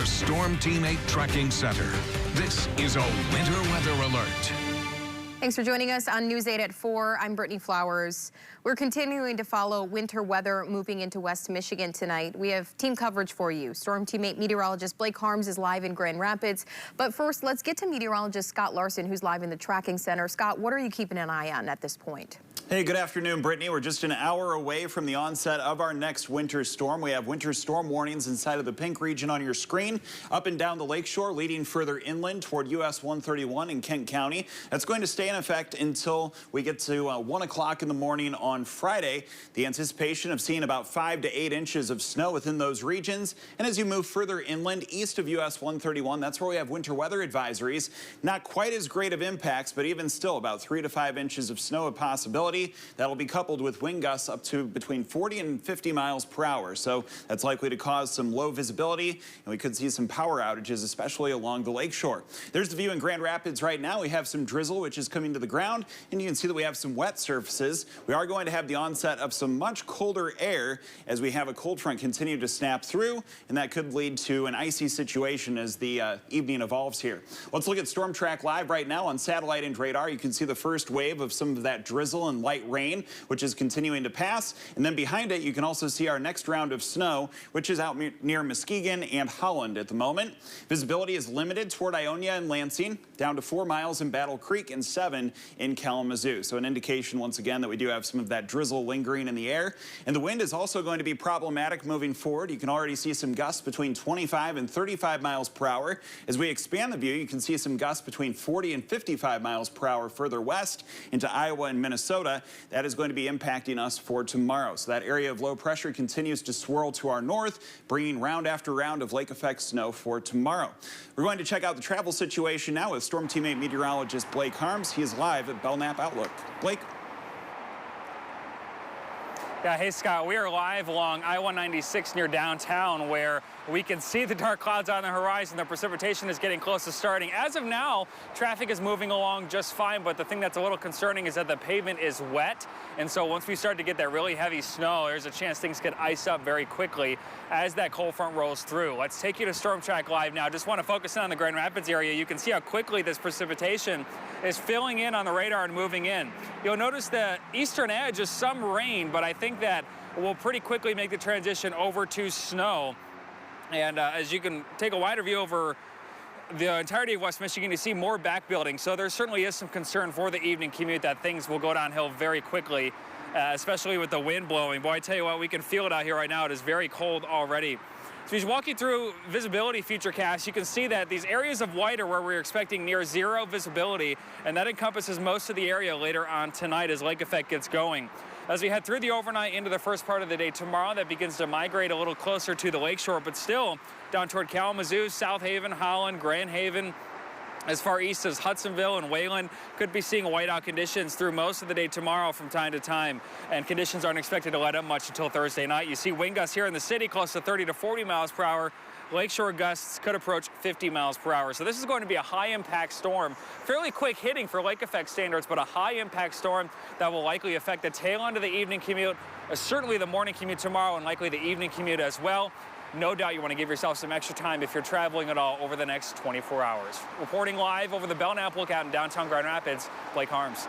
the Storm Team 8 Tracking Center. This is a winter weather alert. Thanks for joining us on News 8 at 4. I'm Brittany Flowers. We're continuing to follow winter weather moving into West Michigan tonight. We have team coverage for you. Storm Team 8 meteorologist Blake Harms is live in Grand Rapids. But first, let's get to meteorologist Scott Larson, who's live in the tracking center. Scott, what are you keeping an eye on at this point? Hey, good afternoon, Brittany. We're just an hour away from the onset of our next winter storm. We have winter storm warnings inside of the pink region on your screen, up and down the lakeshore, leading further inland toward US 131 in Kent County. That's going to stay in effect until we get to 1 o'clock in the morning on Friday. The anticipation of seeing about 5 to 8 inches of snow within those regions. And as you move further inland, east of US 131, that's where we have winter weather advisories. Not quite as great of impacts, but even still about 3 to 5 inches of snow a possibility. That'll be coupled with wind gusts up to between 40 and 50 miles per hour. So that's likely to cause some low visibility, and we could see some power outages, especially along the lakeshore. There's the view in Grand Rapids right now. We have some drizzle, which is coming to the ground, and you can see that we have some wet surfaces. We are going to have the onset of some much colder air as we have a cold front continue to snap through, and that could lead to an icy situation as the evening evolves here. Let's look at Storm Track Live right now on satellite and radar. You can see the first wave of some of that drizzle and light rain, which is continuing to pass. And then behind it, you can also see our next round of snow, which is out near Muskegon and Holland at the moment. Visibility is limited toward Ionia and Lansing, down to 4 miles in Battle Creek and 7 in Kalamazoo. So an indication, once again, that we do have some of that drizzle lingering in the air. And the wind is also going to be problematic moving forward. You can already see some gusts between 25 and 35 miles per hour. As we expand the view, you can see some gusts between 40 and 55 miles per hour further west into Iowa and Minnesota. That is going to be impacting us for tomorrow. So that area of low pressure continues to swirl to our north, bringing round after round of lake effect snow for tomorrow. We're going to check out the travel situation now with Storm Team 8 meteorologist Blake Harms. He is live at Belknap Outlook. Blake. Yeah, hey Scott, we are live along I-196 near downtown where we can see the dark clouds on the horizon. The precipitation is getting close to starting. As of now, traffic is moving along just fine, but the thing that's a little concerning is that the pavement is wet. And so once we start to get that really heavy snow, there's a chance things could ice up very quickly as that cold front rolls through. Let's take you to Storm Track Live now. Just want to focus in on the Grand Rapids area. You can see how quickly this precipitation is filling in on the radar and moving in. You'll notice the eastern edge is some rain, but I think that will pretty quickly make the transition over to snow. And as you can take a wider view over the entirety of West Michigan, you see more back building. So there certainly is some concern for the evening commute that things will go downhill very quickly, especially with the wind blowing. Boy, I tell you what, we can feel it out here right now. It is very cold already. So as you walk you through visibility futurecast, you can see that these areas of white are where we're expecting near zero visibility, and that encompasses most of the area later on tonight as lake effect gets going. As we head through the overnight into the first part of the day tomorrow, that begins to migrate a little closer to the lakeshore, but still down toward Kalamazoo, South Haven, Holland, Grand Haven, as far east as Hudsonville and Wayland. Could be seeing whiteout conditions through most of the day tomorrow from time to time, and conditions aren't expected to let up much until Thursday night. You see wind gusts here in the city close to 30 to 40 miles per hour. Lakeshore gusts could approach 50 miles per hour. So this is going to be a high-impact storm. Fairly quick hitting for lake effect standards, but a high-impact storm that will likely affect the tail end of the evening commute, certainly the morning commute tomorrow, and likely the evening commute as well. No doubt you want to give yourself some extra time if you're traveling at all over the next 24 hours. Reporting live over the Belknap Lookout in downtown Grand Rapids, Blake Harms.